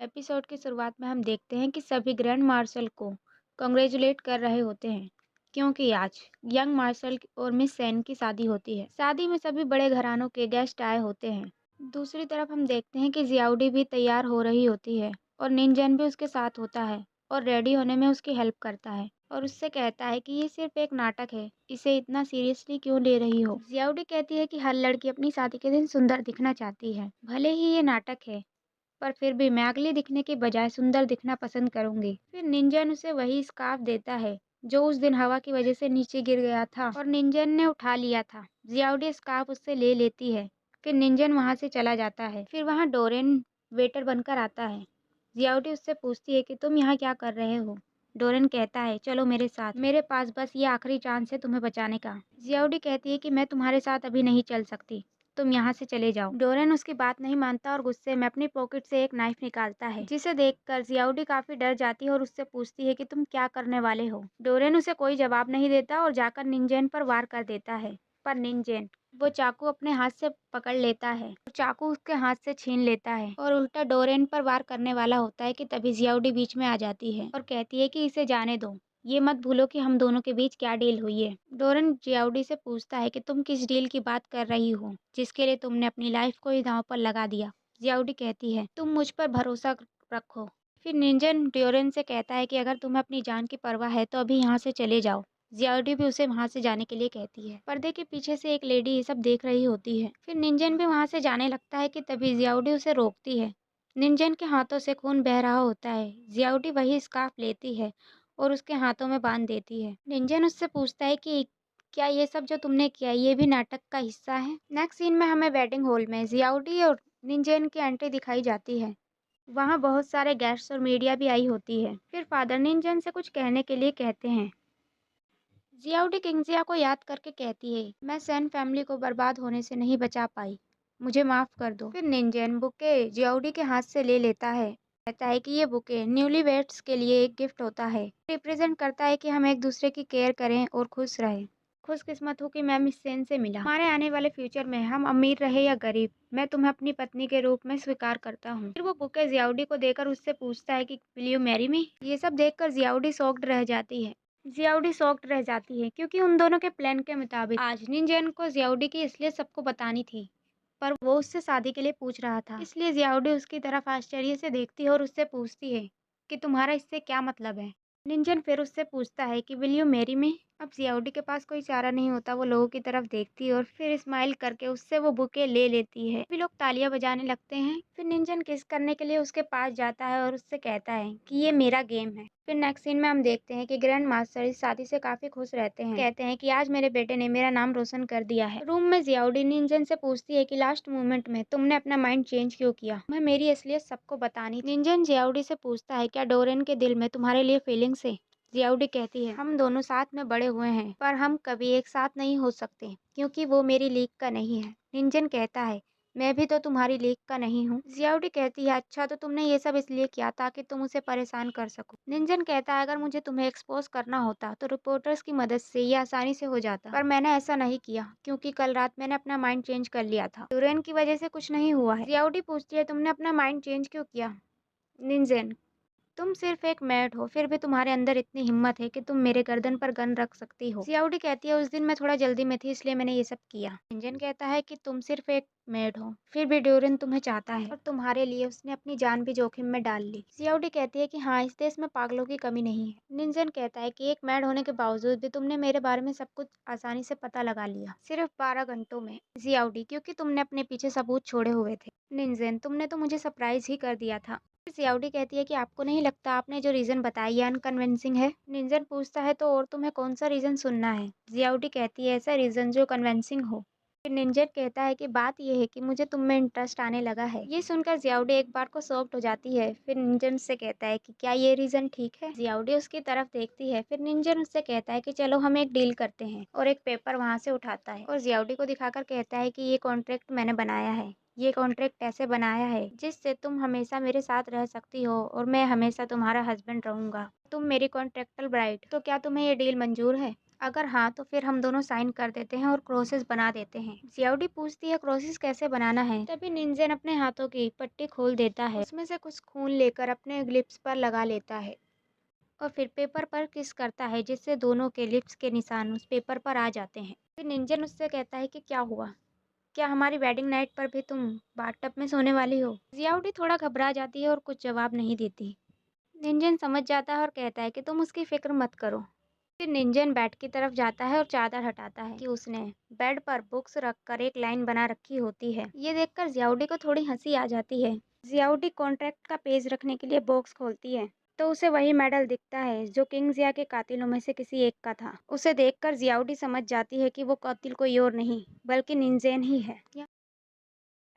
Episode की शुरुआत में हम देखते हैं कि सभी ग्रैंड मार्शल को कॉन्ग्रेचुलेट कर रहे होते हैं क्योंकि आज यंग मार्शल और मिस सेन की शादी होती है। शादी में सभी बड़े घरानों के गेस्ट आए होते हैं। दूसरी तरफ हम देखते हैं कि जियाउडी भी तैयार हो रही होती है और निंजन भी उसके साथ होता है और रेडी होने में उसकी हेल्प करता है और उससे कहता है कि ये सिर्फ एक नाटक है, इसे इतना सीरियसली क्यों ले रही हो। जियाउडी कहती है कि हर लड़की अपनी शादी के दिन सुंदर दिखना चाहती है, भले ही ये नाटक है, पर फिर भी मैं अगली दिखने के बजाय सुंदर दिखना पसंद करूंगी। फिर निंजन उसे वही स्कार्फ देता है जो उस दिन हवा की वजह से नीचे गिर गया था और निंजन ने उठा लिया था। जियाउडी स्कार्फ उससे ले लेती है। फिर निंजन वहां से चला जाता है। फिर वहां डोरेन वेटर बनकर आता है। जियाउडी उससे पूछती है कि तुम यहाँ क्या कर रहे हो। डोरेन कहता है, चलो मेरे साथ, मेरे पास बस ये आखिरी चांस है तुम्हें बचाने का। जियाउडी कहती है कि मैं तुम्हारे साथ अभी नहीं चल सकती, तुम यहाँ से चले जाओ। डोरेन उसकी बात नहीं मानता और गुस्से में अपनी पॉकेट से एक नाइफ निकालता है, जिसे देखकर जियाउडी काफी डर जाती है और उससे पूछती है कि तुम क्या करने वाले हो। डोरेन उसे कोई जवाब नहीं देता और जाकर निंजेन पर वार कर देता है, पर निंजेन वो चाकू अपने हाथ से पकड़ लेता है और चाकू उसके हाथ से छीन लेता है और उल्टा डोरेन पर वार करने वाला होता है कि तभी जियाउडी बीच में आ जाती है और कहती है कि इसे जाने दो, ये मत भूलो कि हम दोनों के बीच क्या डील हुई है। डोरन जियाउडी से पूछता है कि तुम किस डील की बात कर रही हो जिसके लिए तुमने अपनी लाइफ को ही दांव पर लगा दिया। जियाउडी कहती है, तुम मुझ पर भरोसा रखो। फिर निंजन डोरेन से कहता है कि अगर तुम्हें अपनी जान की परवाह है तो अभी यहाँ से चले जाओ। जियाउडी भी उसे वहाँ से जाने के लिए कहती है। पर्दे के पीछे से एक लेडी ये सब देख रही होती है। फिर निंजन भी वहाँ से जाने लगता है कि तभी जियाउडी उसे रोकती है। निंजन के हाथों से खून बह रहा होता है। जियाउडी वही स्कार्फ लेती है और उसके हाथों में बांध देती है। निंजन उससे पूछता है कि क्या ये सब जो तुमने किया ये भी नाटक का हिस्सा है। नेक्स्ट सीन में हमें वेडिंग हॉल में जियाउडी और निंजन की एंट्री दिखाई जाती है। वहाँ बहुत सारे गेस्ट्स और मीडिया भी आई होती है। फिर फादर निंजन से कुछ कहने के लिए कहते हैं। जियाउडी किंगजिया को याद करके कहती है, मैं सेन फैमिली को बर्बाद होने से नहीं बचा पाई, मुझे माफ कर दो। फिर निंजन बुके जियाउडी के हाथ से ले लेता है, कहता है कि ये बुके न्यूलीवेड्स के लिए एक गिफ्ट होता है, रिप्रेजेंट करता है कि हम एक दूसरे की केयर करें और खुश रहें। खुशकिस्मत हूँ कि मैं मिस सेन से मिला। हमारे आने वाले फ्यूचर में हम अमीर रहे या गरीब, मैं तुम्हें अपनी पत्नी के रूप में स्वीकार करता हूँ। फिर वो बुके जियाउडी को देकर उससे पूछता है कि विल यू मैरी मी। ये सब देखकर जियाउडी शॉक्ड रह जाती है। जियाउडी शॉक्ड रह जाती है क्योंकि उन दोनों के प्लान के मुताबिक आज निंजन को जियाउडी की इसलिए सबको बतानी थी, पर वो उससे शादी के लिए पूछ रहा था। इसलिए जियाउडी उसकी तरफ आश्चर्य से देखती है और उससे पूछती है कि तुम्हारा इससे क्या मतलब है। निंजन फिर उससे पूछता है कि विल यू मैरी मी। अब जियाउडी के पास कोई चारा नहीं होता, वो लोगों की तरफ देखती है और फिर स्माइल करके उससे वो बुके ले लेती है। भी लोग तालियां बजाने लगते हैं। फिर निंजन किस करने के लिए उसके पास जाता है और उससे कहता है कि ये मेरा गेम है। फिर नेक्स्ट सीन में हम देखते हैं कि ग्रैंड मास्टर इस शादी से काफी खुश रहते हैं। कहते हैं कि आज मेरे बेटे ने मेरा नाम रोशन कर दिया है। रूम में जियाउडी निंजन से पूछती है कि लास्ट मोमेंट में तुमने अपना माइंड चेंज क्यों किया, मैं मेरी असलियत सबको बतानी। निंजन जियाउडी से पूछता है, क्या डोरेन के दिल में तुम्हारे लिए फीलिंग्स है। जियाउडी कहती है, हम दोनों साथ में बड़े हुए हैं पर हम कभी एक साथ नहीं हो सकते क्योंकि वो मेरी लीग का नहीं है। निंजन कहता है, मैं भी तो तुम्हारी लीग का नहीं हूँ। जियाउडी कहती है, अच्छा तो तुमने ये सब इसलिए किया ताकि तुम उसे परेशान कर सको। निंजन कहता है, अगर मुझे तुम्हें एक्सपोज करना होता तो रिपोर्टर्स की मदद से ये आसानी से हो जाता, पर मैंने ऐसा नहीं किया क्योंकि कल रात मैंने अपना माइंड चेंज कर लिया था। डोरेन की वजह से कुछ नहीं हुआ है। जियाउडी पूछती है, तुमने अपना माइंड चेंज क्यों किया। निंजन, तुम सिर्फ एक मैड हो, फिर भी तुम्हारे अंदर इतनी हिम्मत है कि तुम मेरे गर्दन पर गन रख सकती हो। जियाउडी कहती है, उस दिन मैं थोड़ा जल्दी में थी इसलिए मैंने ये सब किया। इंजन कहता है कि तुम सिर्फ एक मैड हो, फिर भी ड्यूरिन तुम्हें चाहता है और तुम्हारे लिए उसने अपनी जान भी जोखिम में डाल ली। जियाउडी कहती है कि हाँ, इस देश में पागलों की कमी नहीं है। निंजन कहता है कि एक मैड होने के बावजूद भी तुमने मेरे बारे में सब कुछ आसानी से पता लगा लिया, सिर्फ 12 घंटों में। जियाउडी, क्योंकि तुमने अपने पीछे सबूत छोड़े हुए थे। निंजन, तुमने तो मुझे सरप्राइज ही कर दिया था। जियाउडी कहती है कि आपको नहीं लगता आपने जो रीजन बताया ये अनकन्विंसिंग है। निंजन पूछता है, तो और तुम्हें कौन सा रीजन सुनना है। जियाउडी कहती है, ऐसा रीजन जो कन्विंसिंग हो। फिर निंजन कहता है कि बात यह है कि मुझे तुम में इंटरेस्ट आने लगा है। ये सुनकर जियाउडी एक बार को शॉक्ड हो जाती है। फिर निंजन से कहता है कि क्या ये रीजन ठीक है। जियाउडी उसकी तरफ देखती है। फिर निंजन उससे कहता है कि चलो हम एक डील करते हैं और एक पेपर वहाँ से उठाता है और जियाउडी को दिखाकर कहता है कि ये कॉन्ट्रैक्ट मैंने बनाया है। ये कॉन्ट्रैक्ट ऐसे बनाया है जिससे तुम हमेशा मेरे साथ रह सकती हो और मैं हमेशा तुम्हारा हस्बैंड रहूंगा, तुम मेरी कॉन्ट्रैक्टल ब्राइड। तो क्या तुम्हें ये डील मंजूर है। अगर हाँ तो फिर हम दोनों साइन कर देते हैं और क्रॉसेस बना देते हैं। जियाउडी पूछती है क्रॉसेस कैसे बनाना है। तभी निंजन अपने हाथों की पट्टी खोल देता है, उसमें से कुछ खून लेकर अपने लिप्स पर लगा लेता है और फिर पेपर पर किस करता है, जिससे दोनों के लिप्स के निशान उस पेपर पर आ जाते हैं। फिर निंजन उससे कहता है कि क्या हुआ, क्या हमारी वेडिंग नाइट पर भी तुम बाथटब में सोने वाली हो। जियाउडी थोड़ा घबरा जाती है और कुछ जवाब नहीं देती। निंजन समझ जाता है और कहता है कि तुम उसकी फिक्र मत करो। फिर निंजन बेड की तरफ जाता है और चादर हटाता है कि उसने बेड पर बुक्स रखकर एक लाइन बना रखी होती है। ये देखकर जियाउडी को थोड़ी हंसी आ जाती है। जियाउडी कॉन्ट्रैक्ट का पेज रखने के लिए बॉक्स खोलती है तो उसे वही मेडल दिखता है जो किंग जिया के कातिलों में से किसी एक का था। उसे देखकर जियाउडी समझ जाती है कि वो कातिल कोई और नहीं बल्कि निंजेन ही है।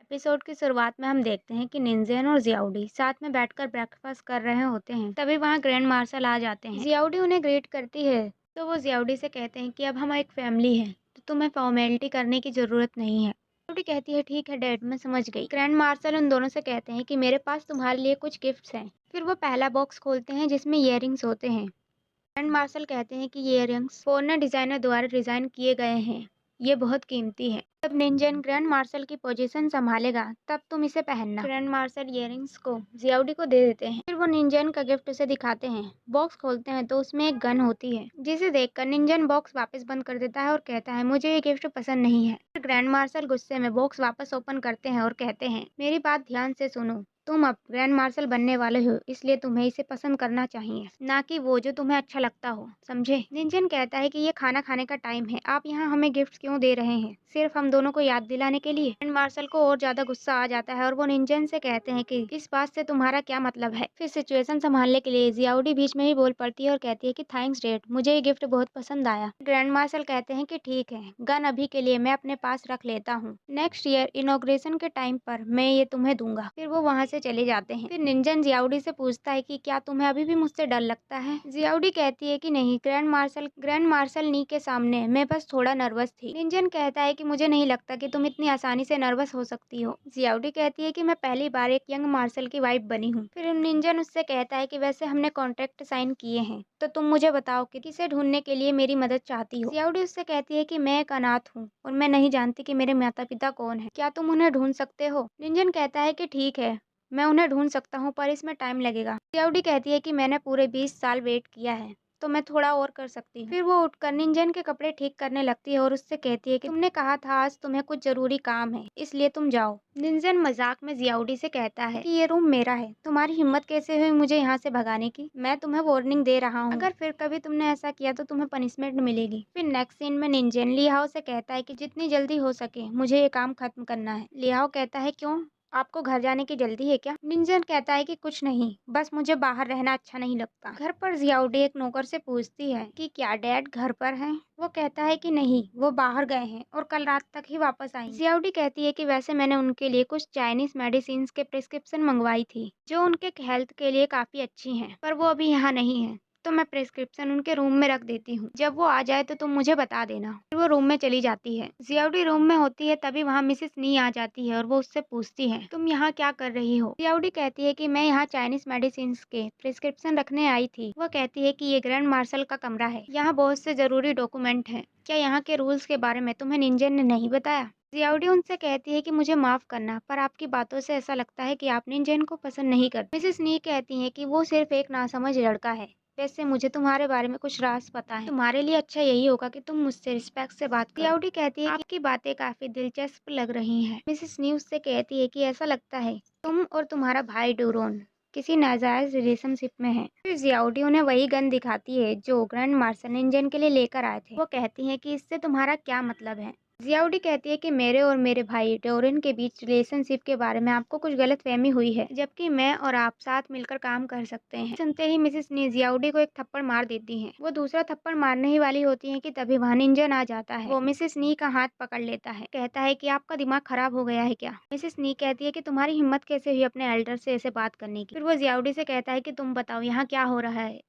एपिसोड की शुरुआत में हम देखते हैं कि निंजेन और जियाउडी साथ में बैठकर ब्रेकफास्ट कर रहे होते हैं। तभी वहाँ ग्रैंड मार्शल आ जाते हैं। जियाउडी उन्हें ग्रीट करती है तो वो जियाउडी से कहते हैं कि अब हम एक फैमिली हैं तो तुम्हें फॉर्मेलिटी करने की जरूरत नहीं है। जियाउडी कहती है ठीक है डैड, मैं समझ गई। ग्रैंड मार्शल उन दोनों से कहते हैं कि मेरे पास तुम्हारे लिए कुछ गिफ्ट्स हैं। फिर वो पहला बॉक्स खोलते हैं जिसमें इयररिंग्स होते हैं। ग्रैंड मार्शल कहते हैं कि ये इयररिंग्स फॉरेनर डिजाइनर द्वारा डिजाइन किए गए हैं, ये बहुत कीमती है। जब निंजन ग्रैंड मार्शल की पोजीशन संभालेगा तब तुम इसे पहनना। ग्रैंड मार्शल इयररिंग्स को जियाउडी को दे देते हैं। फिर वो निंजन का गिफ्ट उसे दिखाते हैं। बॉक्स खोलते हैं तो उसमें एक गन होती है, जिसे देखकर निंजन बॉक्स वापस बंद कर देता है और कहता है मुझे ये गिफ्ट पसंद नहीं है। फिर ग्रैंड मार्शल गुस्से में बॉक्स वापस ओपन करते हैं और कहते हैं मेरी बात ध्यान से सुनो, तुम अब ग्रैंड मार्शल बनने वाले हो, इसलिए तुम्हें इसे पसंद करना चाहिए, ना कि वो जो तुम्हें अच्छा लगता हो, समझे। निंजन कहता है कि ये खाना खाने का टाइम है, आप यहाँ हमें गिफ्ट क्यों दे रहे हैं, सिर्फ हम दोनों को याद दिलाने के लिए। ग्रैंड मार्शल को और ज्यादा गुस्सा आ जाता है और वो निंजन से कहते हैं कि इस बात से तुम्हारा क्या मतलब है। फिर सिचुएशन संभालने के लिए जियाउडी बीच में ही बोल पड़ती है और कहती है कि थैंक्स डैड, मुझे ये गिफ्ट बहुत पसंद आया। ग्रैंड मार्शल कहते हैं कि ठीक है, गन अभी के लिए मैं अपने पास रख लेता हूँ, नेक्स्ट ईयर इनॉग्रेशन के टाइम पर मैं ये तुम्हें दूंगा। फिर वो वहाँ से चले जाते हैं। फिर निंजन जियाउडी से पूछता है कि क्या तुम्हें अभी भी मुझसे डर लगता है। जियाउडी कहती है कि नहीं ग्रैंड मार्शल नी के सामने मैं बस थोड़ा नर्वस थी। निंजन कहता है कि मुझे नहीं लगता कि तुम इतनी आसानी से नर्वस हो सकती हो। जियाउडी कहती है कि मैं पहली बार एक यंग मार्शल की वाइफ बनी हूँ। फिर निंजन उससे कहता है कि वैसे हमने कॉन्ट्रैक्ट साइन किए हैं तो तुम मुझे बताओ कि किसे ढूंढने के लिए मेरी मदद चाहती हो। जियाउडी उससे कहती है कि मैं एक अनाथ हूँ और मैं नहीं जानती कि मेरे माता पिता कौन है, क्या तुम उन्हें ढूंढ सकते हो। निंजन कहता है कि ठीक है, मैं उन्हें ढूंढ सकता हूँ पर इसमें टाइम लगेगा। जियाउडी कहती है कि मैंने पूरे 20 साल वेट किया है तो मैं थोड़ा और कर सकती हूँ। फिर वो उठकर निंजन के कपड़े ठीक करने लगती है और उससे कहती है कि तुमने कहा था आज तुम्हें कुछ जरूरी काम है, इसलिए तुम जाओ। निंजन मजाक में जियाउडी से कहता है कि ये रूम मेरा है, तुम्हारी हिम्मत कैसे हुई मुझे यहाँ से भगाने की, मैं तुम्हें वार्निंग दे रहा हूँ, अगर फिर कभी तुमने ऐसा किया तो तुम्हें पनिशमेंट मिलेगी। फिर नेक्स्ट सीन में निंजन लियाओ से कहता है कि जितनी जल्दी हो सके मुझे ये काम खत्म करना है। लियाओ कहता है क्यों, आपको घर जाने की जल्दी है क्या। निंजन कहता है कि कुछ नहीं, बस मुझे बाहर रहना अच्छा नहीं लगता। घर पर जियाउडी एक नौकर से पूछती है कि क्या डैड घर पर हैं। वो कहता है कि नहीं, वो बाहर गए हैं और कल रात तक ही वापस आएंगे। जियाउडी कहती है कि वैसे मैंने उनके लिए कुछ चाइनीज मेडिसिन के प्रिस्क्रिप्शन मंगवाई थी जो उनके हेल्थ के लिए काफी अच्छी हैं, पर वो अभी यहाँ नहीं है तो मैं प्रिस्क्रिप्शन उनके रूम में रख देती हूँ, जब वो आ जाए तो तुम मुझे बता देना। फिर वो रूम में चली जाती है। जियाउडी रूम में होती है तभी वहाँ मिसेस नी आ जाती है और वो उससे पूछती है तुम यहाँ क्या कर रही हो। जियाउडी कहती है कि मैं यहाँ चाइनीज मेडिसिन के प्रिस्क्रिप्शन रखने आई थी। वो कहती है कि ये ग्रैंड मार्शल का कमरा है, यहाँ बहुत से जरूरी डॉक्यूमेंट हैं, क्या यहाँ के रूल्स के बारे में तुम्हें निंजन ने नहीं बताया। जियाउडी उनसे कहती है कि मुझे माफ करना पर आपकी बातों से ऐसा लगता है कि आप निंजन को पसंद नहीं करते। मिसेस नी कहती है कि वो सिर्फ एक नासमझ लड़का है, वैसे मुझे तुम्हारे बारे में कुछ राज पता है, तुम्हारे लिए अच्छा यही होगा कि तुम मुझसे रिस्पेक्ट से बात करो। जियाउडी कहती है कि आपकी बातें काफी दिलचस्प लग रही हैं। मिसेस नी उससे कहती है कि ऐसा लगता है तुम और तुम्हारा भाई डूरोन किसी नाजायज रिलेशनशिप में है। फिर जियाउडी उन्हें वही गन दिखाती है जो ग्रैंड मार्शल निंजन के लिए लेकर आए थे। वो कहती है कि इससे तुम्हारा क्या मतलब है। जियाउडी कहती है कि मेरे और मेरे भाई डोरिन के बीच रिलेशनशिप के बारे में आपको कुछ गलतफहमी हुई है, जबकि मैं और आप साथ मिलकर काम कर सकते हैं। सुनते ही मिसेस नी जियाउडी को एक थप्पड़ मार देती हैं। वो दूसरा थप्पड़ मारने ही वाली होती हैं कि तभी वहाँ निंजन आ जाता है। वो मिसेस नी का हाथ पकड़ लेता है, कहता है कि आपका दिमाग खराब हो गया है क्या। मिसेस नी कहती है कि तुम्हारी हिम्मत कैसे हुई अपने एल्डर से ऐसे बात करने की। फिर वो जियाउडी से कहता है कि तुम बताओ यहाँ क्या हो रहा है।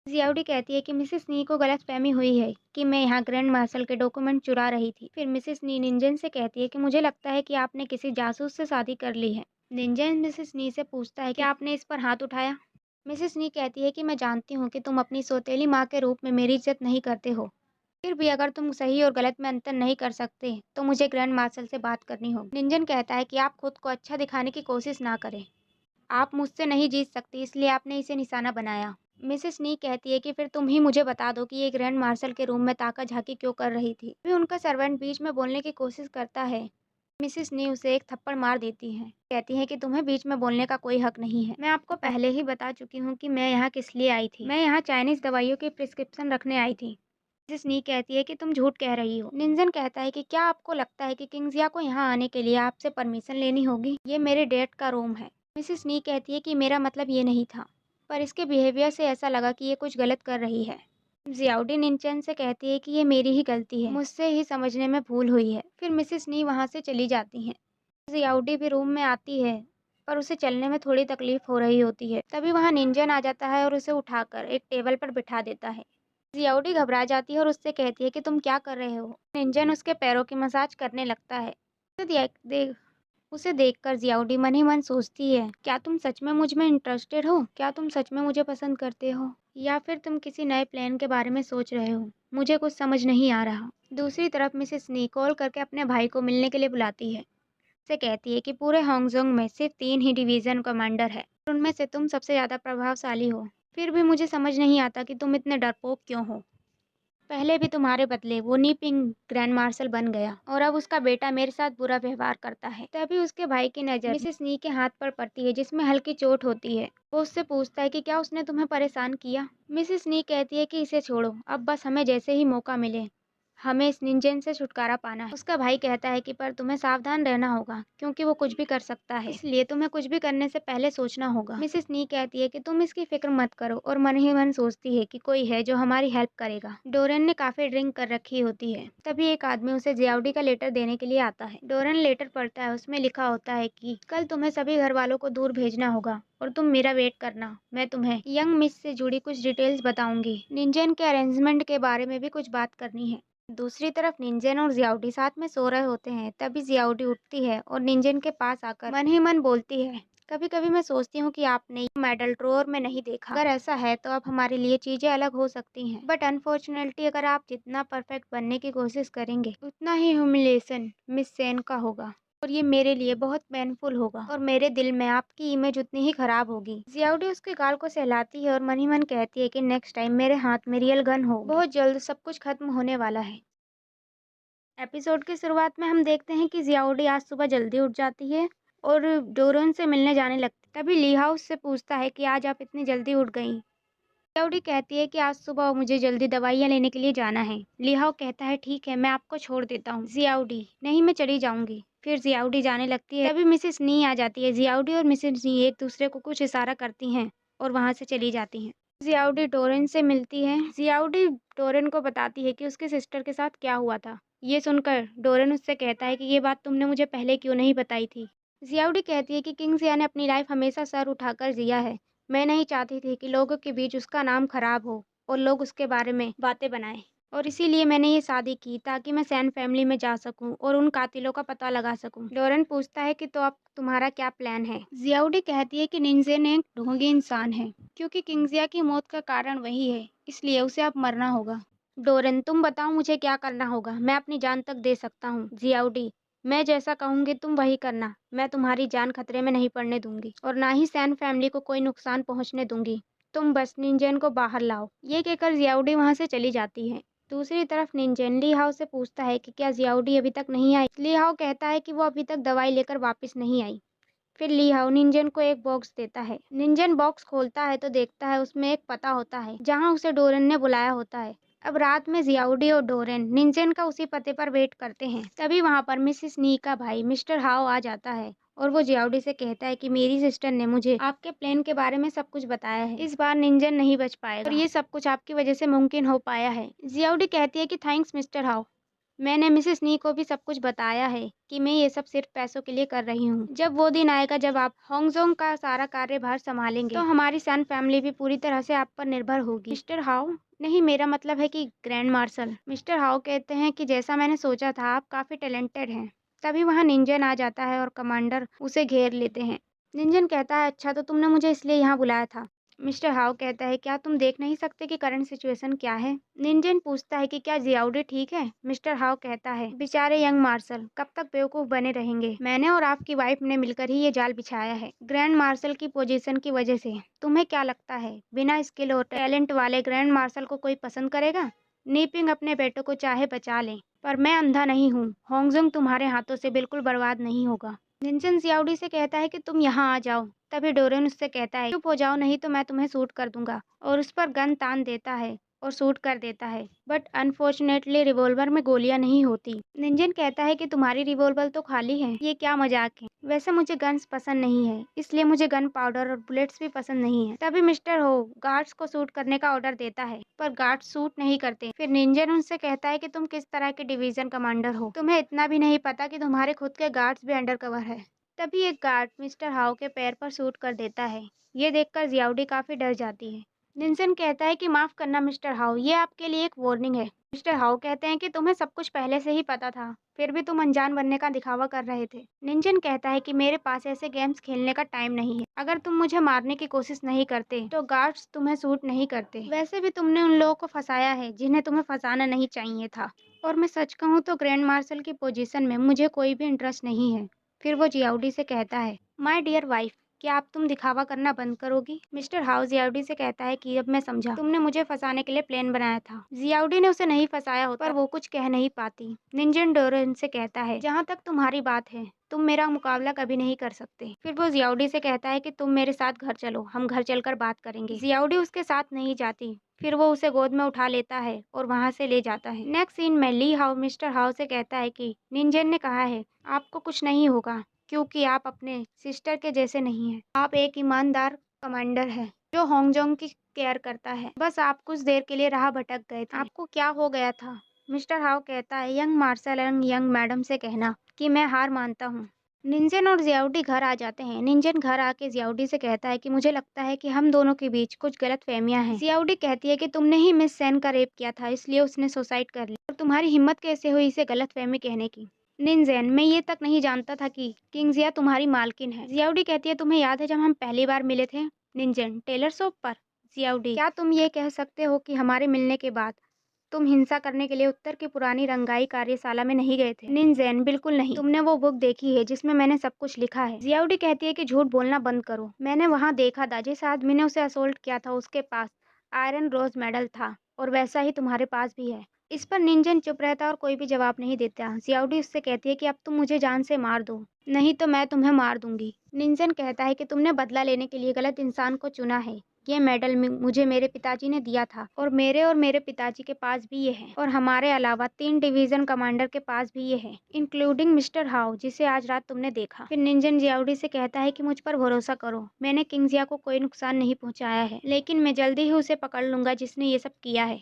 जियाउडी कहती है कि मिसेस नी को गलतफहमी हुई है कि मैं यहाँ ग्रैंड मार्शल के डॉक्यूमेंट चुरा रही थी। फिर मिसेस नी निंजन से कहती है कि मुझे लगता है कि आपने किसी जासूस से शादी कर ली है। निंजन मिसेस नी से पूछता है कि आपने इस पर हाथ उठाया। मिसेस नी कहती है कि मैं जानती हूँ कि तुम अपनी सौतेली माँ के रूप में मेरी इज्जत नहीं करते हो, फिर भी अगर तुम सही और गलत में अंतर नहीं कर सकते तो मुझे ग्रैंड मार्शल से बात करनी होगी। निंजन कहता है कि आप खुद को अच्छा दिखाने की कोशिश ना करें। आप मुझसे नहीं जीत सकती, इसलिए आपने इसे निशाना बनाया। मिसेस नी कहती है कि फिर तुम ही मुझे बता दो कि ये ग्रैंड मार्शल के रूम में ताका झाकी क्यों कर रही थी। फिर उनका सर्वेंट बीच में बोलने की कोशिश करता है। मिसेस नी उसे एक थप्पड़ मार देती हैं। कहती हैं कि तुम्हें बीच में बोलने का कोई हक नहीं है। मैं आपको पहले ही बता चुकी हूँ कि मैं यहाँ किस लिए आई थी। मैं यहाँ चाइनीज दवाइयों की प्रिस्क्रिप्शन रखने आई थी। मिसेस नी कहती है कि तुम झूठ कह रही हो। निंजन कहता है कि क्या आपको लगता है कि किंग्जिया को यहाँ आने के लिए आपसे परमिशन लेनी होगी? ये मेरे डैड का रूम है। मिसेस नी कहती है कि मेरा मतलब ये नहीं था, पर इसके बिहेवियर से ऐसा लगा कि ये कुछ गलत कर रही है। जियाउडी निंचन से कहती है कि ये मेरी ही गलती है, मुझसे ही समझने में भूल हुई है। फिर मिसेस नी वहाँ से चली जाती हैं। जियाउडी भी रूम में आती है, पर उसे चलने में थोड़ी तकलीफ हो रही होती है। तभी वहाँ निंजन आ जाता है और उसे उठाकर एक टेबल पर बिठा देता है। जियाउडी घबरा जाती है और उससे कहती है कि तुम क्या कर रहे हो। निंजन उसके पैरों की मसाज करने लगता है। उसे देखकर जियाउडी मन ही मन सोचती है, क्या तुम सच में मुझ में इंटरेस्टेड हो? क्या तुम सच में मुझे पसंद करते हो, या फिर तुम किसी नए प्लान के बारे में सोच रहे हो? मुझे कुछ समझ नहीं आ रहा। दूसरी तरफ मिसेस नी कॉल करके अपने भाई को मिलने के लिए बुलाती है। से कहती है कि पूरे हांगजोंग में सिर्फ 3 ही डिवीजन कमांडर है, उनमें से तुम सबसे ज्यादा प्रभावशाली हो। फिर भी मुझे समझ नहीं आता कि तुम इतने डरपोक क्यों हो। पहले भी तुम्हारे बदले वो नीपिंग ग्रैंड मार्शल बन गया और अब उसका बेटा मेरे साथ बुरा व्यवहार करता है। तभी उसके भाई की नज़र मिसेस नी के हाथ पर पड़ती है, जिसमें हल्की चोट होती है। वो उससे पूछता है कि क्या उसने तुम्हें परेशान किया। मिसेस नी कहती है कि इसे छोड़ो, अब बस हमें जैसे ही मौका मिले हमें इस निंजन से छुटकारा पाना है। उसका भाई कहता है कि पर तुम्हें सावधान रहना होगा, क्योंकि वो कुछ भी कर सकता है, इसलिए तुम्हें कुछ भी करने से पहले सोचना होगा। मिसेस नी कहती है कि तुम इसकी फिक्र मत करो, और मन ही मन सोचती है कि कोई है जो हमारी हेल्प करेगा। डोरेन ने काफी ड्रिंक कर रखी होती है। तभी एक आदमी उसे जियाउडी का लेटर देने के लिए आता है। डोरेन लेटर पढ़ता है। उसमें लिखा होता है कि कल तुम्हें सभी घर वालों को दूर भेजना होगा और तुम मेरा वेट करना। मैं तुम्हें यंग मिस से जुड़ी कुछ डिटेल्स बताऊंगी। निंजन के अरेंजमेंट के बारे में भी कुछ बात करनी है। दूसरी तरफ निंजन और जियाउडी साथ में सो रहे होते हैं। तभी जियाउडी उठती है और निंजन के पास आकर मन ही मन बोलती है, कभी कभी मैं सोचती हूँ कि आपने मेडल ड्रॉअर में नहीं देखा। अगर ऐसा है तो अब हमारे लिए चीजें अलग हो सकती हैं, बट अनफॉर्चुनेटली अगर आप जितना परफेक्ट बनने की कोशिश करेंगे उतना ही ह्यूमिलेशन मिस सेन का होगा, और ये मेरे लिए बहुत पेनफुल होगा, और मेरे दिल में आपकी इमेज उतनी ही खराब होगी। जियाउडी उसके गाल को सहलाती है और मन ही मन कहती है कि नेक्स्ट टाइम मेरे हाथ में रियल गन हो। बहुत जल्द सब कुछ खत्म होने वाला है। एपिसोड की शुरुआत में हम देखते हैं कि जियाउडी आज सुबह जल्दी उठ जाती है और डोरन से मिलने जाने लगती। तभी ली हाउ उससे पूछता है कि आज आप इतनी जल्दी उठ गई। जियाउडी कहती है कि आज सुबह मुझे जल्दी दवाइयाँ लेने के लिए जाना है। ली हाउ कहता है ठीक है, मैं आपको छोड़ देता हूँ। जियाउडी नहीं, मैं चली जाऊंगी। फिर जियाउडी जाने लगती है। तभी मिसेस नी आ जाती है। जियाउडी और मिसेस नी एक दूसरे को कुछ इशारा करती हैं और वहां से चली जाती हैं। जियाउडी डोरेन से मिलती है। जियाउडी डोरेन को बताती है कि उसके सिस्टर के साथ क्या हुआ था। ये सुनकर डोरेन उससे कहता है कि ये बात तुमने मुझे पहले क्यों नहीं बताई थी। जियाउडी कहती है कि किंग्जिया ने अपनी लाइफ हमेशा सर उठाकर जिया है। मैं नहीं चाहती थी कि लोगों के बीच उसका नाम खराब हो और लोग उसके बारे में बातें बनाएं, और इसीलिए मैंने ये शादी की ताकि मैं सैन फैमिली में जा सकूं और उन कातिलों का पता लगा सकूं। डोरन पूछता है कि तो अब तुम्हारा क्या प्लान है। जियाउडी कहती है कि निंजेन एक ढोंगी इंसान है, क्योंकि किंग्जिया की मौत का कारण वही है, इसलिए उसे अब मरना होगा। डोरन तुम बताओ मुझे क्या करना होगा, मैं अपनी जान तक दे सकता हूँ। जियाउडी मैं जैसा कहूंगी तुम वही करना, मैं तुम्हारी जान खतरे में नहीं पड़ने दूंगी और ना ही सैन फैमिली को कोई नुकसान पहुंचने दूंगी। तुम बस निंजन को बाहर लाओ। ये कहकर जियाउडी वहां से चली जाती है। दूसरी तरफ निंजन ली हाउ से पूछता है कि क्या जियाउडी अभी तक नहीं आई। ली हाउ कहता है कि वो अभी तक दवाई लेकर वापस नहीं आई। फिर ली हाउ निंजन को एक बॉक्स देता है। निंजन बॉक्स खोलता है तो देखता है उसमें एक पता होता है जहाँ उसे डोरेन ने बुलाया होता है। अब रात में जियाउडी और डोरेन निंजन का उसी पते पर वेट करते हैं। तभी वहाँ पर मिसेस नी का भाई मिस्टर हाउ आ जाता है और वो जियाउडी से कहता है कि मेरी सिस्टर ने मुझे आपके प्लान के बारे में सब कुछ बताया है। इस बार निंजन नहीं बच पाएगा और ये सब कुछ आपकी वजह से मुमकिन हो पाया है। जियाउडी कहती है कि थैंक्स मिस्टर हाउ, मैंने मिसेस नी को भी सब कुछ बताया है कि मैं ये सब सिर्फ पैसों के लिए कर रही हूँ। जब वो दिन आएगा जब आप हांगजोंग का सारा कार्यभार संभालेंगे तो हमारी सैन फैमिली भी पूरी तरह से आप पर निर्भर होगी। मिस्टर हाउ नहीं, मेरा मतलब है कि ग्रैंड मार्शल। मिस्टर हाउ कहते हैं कि जैसा मैंने सोचा था, आप काफी टैलेंटेड हैं। तभी वहाँ निंजन आ जाता है और कमांडर उसे घेर लेते हैं। निंजन कहता है अच्छा तो तुमने मुझे इसलिए यहाँ बुलाया था। मिस्टर हाउ कहता है, क्या तुम देख नहीं सकते कि करंट सिचुएशन क्या है? निंजन पूछता है कि क्या जियाउडी ठीक है? मिस्टर हाउ कहता है, बेचारे यंग मार्शल कब तक बेवकूफ बने रहेंगे? मैंने और आपकी वाइफ ने मिलकर ही ये जाल बिछाया है। ग्रैंड मार्शल की पोजीशन की वजह से। तुम्हें क्या लगता है बिना स्किल और टैलेंट वाले ग्रैंड मार्शल को कोई पसंद करेगा? नीपिंग अपने बेटों को चाहे बचा ले, पर मैं अंधा नहीं हूँ। होंगजुंग तुम्हारे हाथों से बिल्कुल बर्बाद नहीं होगा। निंजन जियाउडी से कहता है कि तुम यहाँ आ जाओ। तभी डोरेन उससे कहता है, चुप हो जाओ नहीं तो मैं तुम्हें शूट कर दूंगा, और उस पर गन तान देता है और शूट कर देता है। बट अनफॉर्चुनेटली रिवॉल्वर में गोलियां नहीं होती। निंजन कहता है कि तुम्हारी रिवॉल्वर तो खाली है, ये क्या मजाक है? वैसे मुझे गन्स पसंद नहीं है, इसलिए मुझे गन पाउडर और बुलेट्स भी पसंद नहीं है। तभी मिस्टर हो गार्ड्स को शूट करने का ऑर्डर देता है, पर गार्ड्स शूट नहीं करते। फिर निंजन उनसे कहता है कि तुम किस तरह के डिवीजन कमांडर हो, तुम्हें इतना भी नहीं पता कि तुम्हारे खुद के गार्ड्स भी अंडर कवर है। तभी एक गार्ड मिस्टर हाउ के पैर पर शूट कर देता है। ये देखकर जियाउडी काफी डर जाती है। निंजन कहता है कि माफ करना मिस्टर हाउ, ये आपके लिए एक वार्निंग है। मिस्टर हाउ कहते हैं कि तुम्हें सब कुछ पहले से ही पता था, फिर भी तुम अनजान बनने का दिखावा कर रहे थे। निंजन कहता है कि मेरे पास ऐसे गेम्स खेलने का टाइम नहीं है। अगर तुम मुझे मारने की कोशिश नहीं करते तो गार्ड्स तुम्हें शूट नहीं करते। वैसे भी तुमने उन लोगों को फंसाया है जिन्हें तुम्हें फंसाना नहीं चाहिए था। और मैं सच कहूँ तो ग्रैंड मार्शल की पोजीशन में मुझे कोई भी इंटरेस्ट नहीं है। फिर वो जियाउडी से कहता है, माय डियर वाइफ, क्या आप तुम दिखावा करना बंद करोगी? मिस्टर हाउ जियाउडी से कहता है कि अब मैं समझा, तुमने मुझे फंसाने के लिए प्लान बनाया था। जियाउडी ने उसे नहीं फंसाया होता, पर वो कुछ कह नहीं पाती। निंजन डोरेन से कहता है, जहाँ तक तुम्हारी बात है तुम मेरा मुकाबला कभी नहीं कर सकते। फिर वो जियाउडी से कहता है कि तुम मेरे साथ घर चलो, हम घर चलकर बात करेंगे। जियाउडी उसके साथ नहीं जाती। फिर वो उसे गोद में उठा लेता है और वहाँ से ले जाता है। नेक्स्ट सीन में ली हाउ मिस्टर हाउ से कहता है कि निंजन ने कहा है आपको कुछ नहीं होगा, क्योंकि आप अपने सिस्टर के जैसे नहीं हैं। आप एक ईमानदार कमांडर हैं जो होंगजोंग की केयर करता है। बस आप कुछ देर के लिए राह भटक गए थे। आपको क्या हो गया था? मिस्टर हाउ कहता है, young martial and young madam से कहना कि मैं हार मानता हूँ। निंजन और जियाउडी घर आ जाते हैं। निंजन घर आके जियाउडी से कहता है कि मुझे लगता है कि हम दोनों के बीच कुछ गलत फहमियां हैं। जियाउडी कहती है कि तुमने ही मिस सेन का रेप किया था, इसलिए उसने सुसाइड कर लिया, और तुम्हारी हिम्मत कैसे हुई इसे गलत फहमी कहने की? निंजन, मैं ये तक नहीं जानता था कि किंगजिया तुम्हारी मालकिन है। जियाउडी कहती है, तुम्हें याद है जब हम पहली बार मिले थे? निंजन, टेलर शॉप पर। जियाउडी, क्या तुम ये कह सकते हो कि हमारे मिलने के बाद तुम हिंसा करने के लिए उत्तर की पुरानी रंगाई कार्यशाला में नहीं गए थे? निंजन, बिल्कुल नहीं। तुमने वो बुक देखी है जिसमें मैंने सब कुछ लिखा है? जियाउडी कहती है कि झूठ बोलना बंद करो। मैंने वहाँ देखा था, जिस आदमी ने उसे असोल्ट किया था उसके पास आयरन रोज मेडल था, और वैसा ही तुम्हारे पास भी है। इस पर निंजन चुप रहता और कोई भी जवाब नहीं देता। जियाउडी उससे कहती है कि अब तुम मुझे जान से मार दो, नहीं तो मैं तुम्हें मार दूंगी। निंजन कहता है कि तुमने बदला लेने के लिए गलत इंसान को चुना है। ये मेडल मुझे मेरे पिताजी ने दिया था, और मेरे पिताजी के पास भी ये है, और हमारे अलावा 3 डिवीजन कमांडर के पास भी ये है, इंक्लूडिंग मिस्टर हाउ जिसे आज रात तुमने देखा। फिर निंजन जियाउडी से कहता है कि मुझ पर भरोसा करो, मैंने किंगजिया को कोई नुकसान नहीं पहुंचाया है, लेकिन मैं जल्दी ही उसे पकड़ लूंगा जिसने ये सब किया है।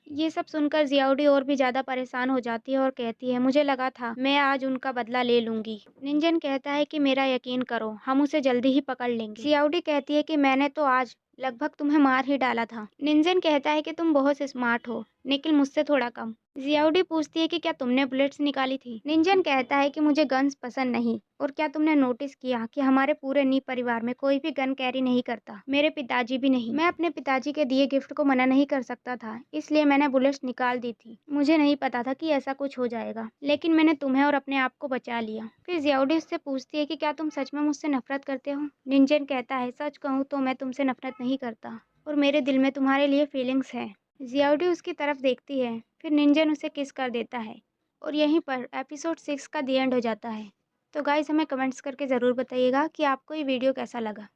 ये सब सुनकर जियाउडी और भी ज्यादा परेशान हो जाती है और कहती है, मुझे लगा था मैं आज उनका बदला ले लूंगी। निंजन कहता है कि मेरा यकीन करो, हम उसे जल्दी ही पकड़ लेंगे। जियाउडी कहती है कि मैंने तो आज लगभग तुम्हें मार ही डाला था। निंजन कहता है कि तुम बहुत स्मार्ट हो, लेकिन मुझसे थोड़ा कम। जियाउडी पूछती है कि क्या तुमने बुलेट्स निकाली थी? निंजन कहता है कि मुझे गन्स पसंद नहीं, और क्या तुमने नोटिस किया कि हमारे पूरे नी परिवार में कोई भी गन कैरी नहीं करता, मेरे पिताजी भी नहीं। मैं अपने पिताजी के दिए गिफ्ट को मना नहीं कर सकता था, इसलिए मैंने बुलेट्स निकाल दी थी। मुझे नहीं पता था कि ऐसा कुछ हो जाएगा, लेकिन मैंने तुम्हें और अपने आप को बचा लिया। फिर जियाउडी उससे पूछती है कि क्या तुम सच में मुझसे नफरत करते हो? निंजन कहता है, सच कहूँ तो मैं तुमसे नफरत नहीं करता, और मेरे दिल में तुम्हारे लिए फीलिंग्स है। जियाउडी उसकी तरफ देखती है, फिर निंजन उसे किस कर देता है, और यहीं पर एपिसोड 6 का दी एंड हो जाता है। तो गाइस, हमें कमेंट्स करके ज़रूर बताइएगा कि आपको ये वीडियो कैसा लगा।